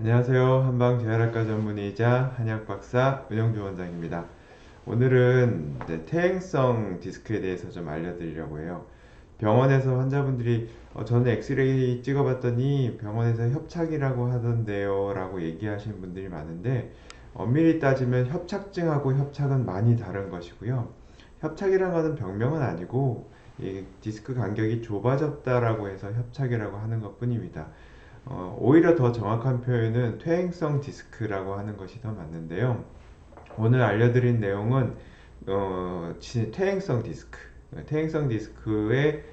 안녕하세요. 한방재활학과 전문의이자 한약박사 은영주 원장입니다. 오늘은 퇴행성 디스크에 대해서 좀 알려드리려고 해요. 병원에서 환자분들이 저는 엑스레이 찍어봤더니 병원에서 협착이라고 하던데요 라고 얘기하시는 분들이 많은데, 엄밀히 따지면 협착증하고 협착은 많이 다른 것이고요. 협착이라는 것은 병명은 아니고 이 디스크 간격이 좁아졌다라고 해서 협착이라고 하는 것 뿐입니다. 오히려 더 정확한 표현은 퇴행성 디스크라고 하는 것이 더 맞는데요. 오늘 알려드린 내용은 퇴행성 디스크, 퇴행성 디스크의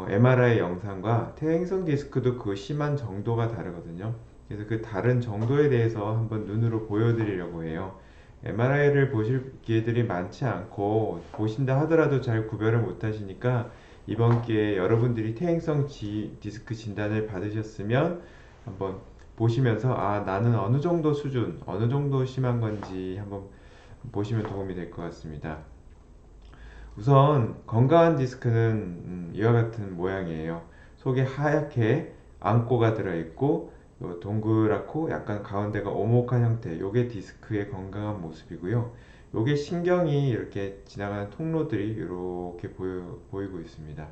MRI 영상과 퇴행성 디스크도 그 심한 정도가 다르거든요. 그래서 그 다른 정도에 대해서 한번 눈으로 보여드리려고 해요. MRI를 보실 기회들이 많지 않고 보신다 하더라도 잘 구별을 못 하시니까 이번 기회에 여러분들이 퇴행성 디스크 진단을 받으셨으면 한번 보시면서 나는 어느 정도 수준, 어느 정도 심한 건지 한번 보시면 도움이 될 것 같습니다. 우선 건강한 디스크는 이와 같은 모양이에요. 속에 하얗게 앙꼬가 들어있고 동그랗고 약간 가운데가 오목한 형태, 요게 디스크의 건강한 모습이고요. 요게 신경이 이렇게 지나가는 통로들이 이렇게 보이고 있습니다.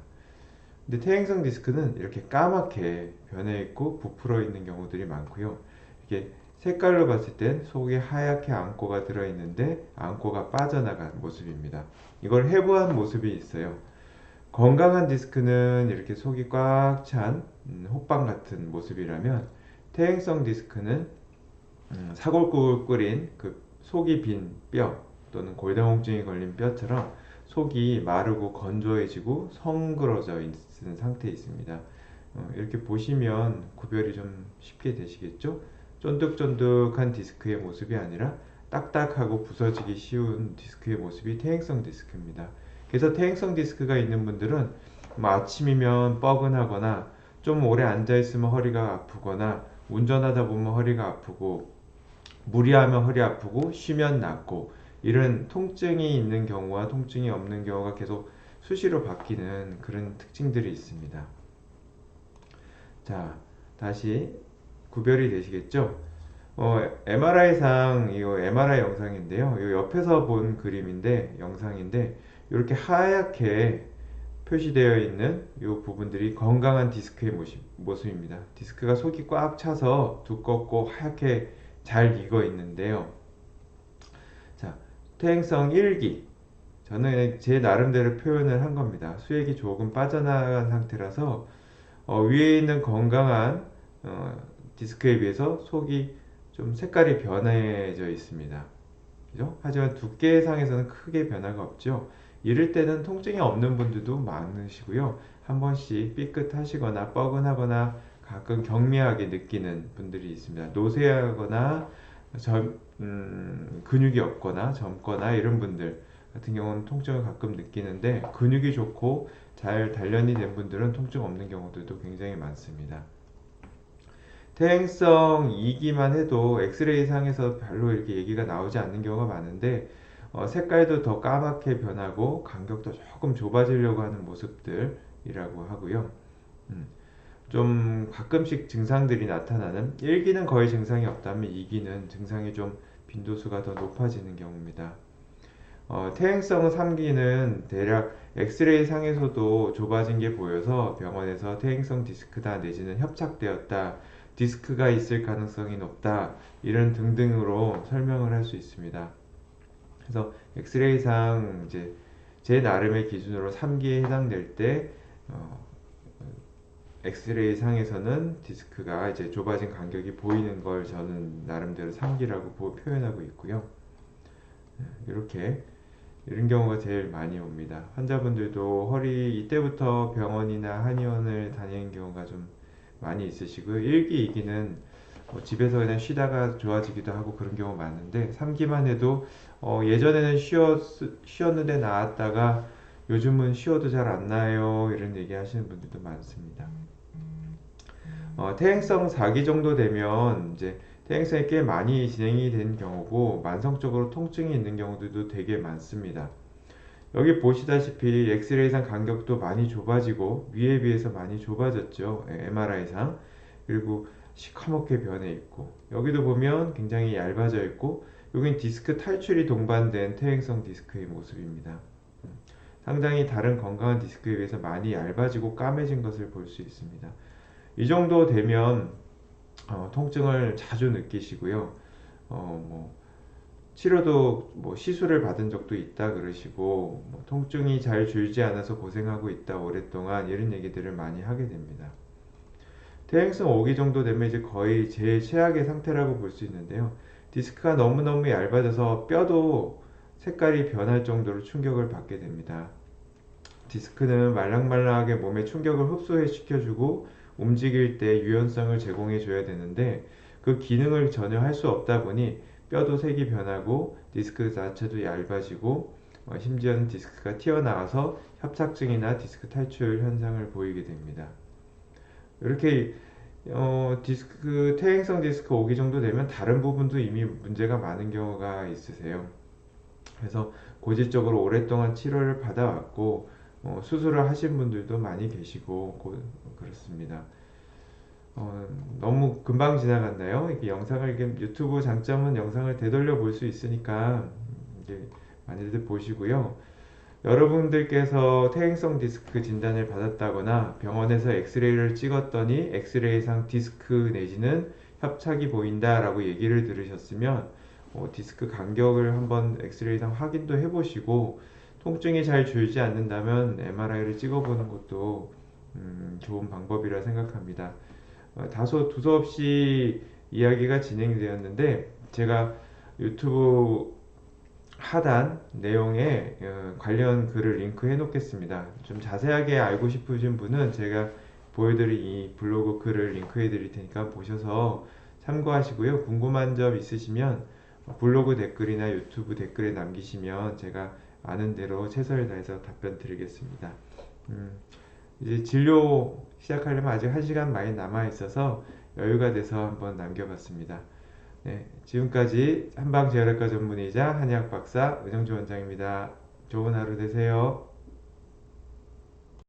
근데 퇴행성 디스크는 이렇게 까맣게 변해 있고 부풀어 있는 경우들이 많고요. 이게 색깔로 봤을 땐 속에 하얗게 앙꼬가 들어있는데 앙꼬가 빠져나간 모습입니다. 이걸 해부한 모습이 있어요. 건강한 디스크는 이렇게 속이 꽉 찬 호빵 같은 모습이라면, 퇴행성 디스크는 사골국을 끓인 그 속이 빈 뼈 또는 골다공증이 걸린 뼈처럼 속이 마르고 건조해지고 성그러져 있는 상태에 있습니다. 이렇게 보시면 구별이 좀 쉽게 되시겠죠? 쫀득쫀득한 디스크의 모습이 아니라 딱딱하고 부서지기 쉬운 디스크의 모습이 퇴행성 디스크입니다. 그래서 퇴행성 디스크가 있는 분들은 뭐 아침이면 뻐근하거나 좀 오래 앉아있으면 허리가 아프거나 운전하다 보면 허리가 아프고 무리하면 허리 아프고 쉬면 낫고, 이런 통증이 있는 경우와 통증이 없는 경우가 계속 수시로 바뀌는 그런 특징들이 있습니다. 자, 다시 구별이 되시겠죠? MRI상 이거 MRI 영상인데요. 이 옆에서 본 그림인데 영상인데, 이렇게 하얗게 표시되어 있는 이 부분들이 건강한 디스크의 모습입니다. 디스크가 속이 꽉 차서 두껍고 하얗게 잘 익어 있는데요. 자, 퇴행성 1기. 저는 제 나름대로 표현을 한 겁니다. 수액이 조금 빠져나간 상태라서 위에 있는 건강한 디스크에 비해서 속이 좀 색깔이 변해져 있습니다. 그죠? 하지만 두께상에서는 크게 변화가 없죠. 이럴 때는 통증이 없는 분들도 많으시고요. 한 번씩 삐끗하시거나 뻐근하거나 가끔 경미하게 느끼는 분들이 있습니다. 노쇠하거나 근육이 없거나 젊거나 이런 분들 같은 경우는 통증을 가끔 느끼는데, 근육이 좋고 잘 단련이 된 분들은 통증 없는 경우들도 굉장히 많습니다. 퇴행성 2기만 해도 엑스레이 상에서 별로 이렇게 얘기가 나오지 않는 경우가 많은데, 색깔도 더 까맣게 변하고 간격도 조금 좁아지려고 하는 모습들이라고 하고요. 음, 좀 가끔씩 증상들이 나타나는, 1기는 거의 증상이 없다면 2기는 증상이 좀 빈도수가 더 높아지는 경우입니다. 퇴행성 3기는 대략 엑스레이 상에서도 좁아진 게 보여서 병원에서 퇴행성 디스크다 내지는 협착되었다, 디스크가 있을 가능성이 높다, 이런 등등으로 설명을 할 수 있습니다. 그래서 엑스레이상 이제 제 나름의 기준으로 3기에 해당될 때 엑스레이 상에서는 디스크가 이제 좁아진 간격이 보이는 걸 저는 나름대로 3기라고 표현하고 있고요. 이렇게 이런 경우가 제일 많이 옵니다. 환자분들도 허리 이때부터 병원이나 한의원을 다니는 경우가 좀 많이 있으시고요. 1기, 2기는 집에서 그냥 쉬다가 좋아지기도 하고 그런 경우 많은데, 3기만 해도 예전에는 쉬었는데 나았다가 요즘은 쉬어도 잘 안 나요, 이런 얘기 하시는 분들도 많습니다. 퇴행성 4기 정도 되면 이제 퇴행성이 꽤 많이 진행이 된 경우고 만성적으로 통증이 있는 경우들도 되게 많습니다. 여기 보시다시피 엑스레이상 간격도 많이 좁아지고 위에 비해서 많이 좁아졌죠. MRI상. 그리고 시커멓게 변해 있고, 여기도 보면 굉장히 얇아져 있고, 여긴 디스크 탈출이 동반된 퇴행성 디스크의 모습입니다. 상당히 다른 건강한 디스크에 비해서 많이 얇아지고 까매진 것을 볼 수 있습니다. 이 정도 되면 통증을 자주 느끼시고요. 뭐 치료도 뭐 시술을 받은 적도 있다 그러시고, 뭐 통증이 잘 줄지 않아서 고생하고 있다 오랫동안, 이런 얘기들을 많이 하게 됩니다. 퇴행성 5기 정도 되면 이제 거의 제일 최악의 상태라고 볼 수 있는데요. 디스크가 너무너무 얇아져서 뼈도 색깔이 변할 정도로 충격을 받게 됩니다. 디스크는 말랑말랑하게 몸에 충격을 흡수시켜주고 움직일 때 유연성을 제공해 줘야 되는데, 그 기능을 전혀 할 수 없다 보니 뼈도 색이 변하고 디스크 자체도 얇아지고, 심지어는 디스크가 튀어나와서 협착증이나 디스크 탈출 현상을 보이게 됩니다. 이렇게 퇴행성 디스크 5기 정도 되면 다른 부분도 이미 문제가 많은 경우가 있으세요. 그래서 고질적으로 오랫동안 치료를 받아왔고, 수술을 하신 분들도 많이 계시고 그렇습니다. 너무 금방 지나갔나요? 이게 영상을, 이게 유튜브 장점은 영상을 되돌려 볼 수 있으니까 이제 많이들 보시고요. 여러분들께서 퇴행성 디스크 진단을 받았다거나 병원에서 엑스레이를 찍었더니 엑스레이상 디스크 내지는 협착이 보인다라고 얘기를 들으셨으면, 디스크 간격을 한번 엑스레이상 확인도 해보시고, 통증이 잘 줄지 않는다면 MRI를 찍어보는 것도 좋은 방법이라 생각합니다. 다소 두서없이 이야기가 진행되었는데, 제가 유튜브 하단 내용에 관련 글을 링크해 놓겠습니다. 좀 자세하게 알고 싶으신 분은 제가 보여드릴 이 블로그 글을 링크해 드릴 테니까 보셔서 참고하시고요. 궁금한 점 있으시면 블로그 댓글이나 유튜브 댓글에 남기시면 제가 아는 대로 최선을 다해서 답변 드리겠습니다. 이제 진료 시작하려면 아직 1시간 많이 남아 있어서 여유가 돼서 한번 남겨봤습니다. 네, 지금까지 한방재활학과 전문의자 한의학 박사 의정주 원장입니다. 좋은 하루 되세요.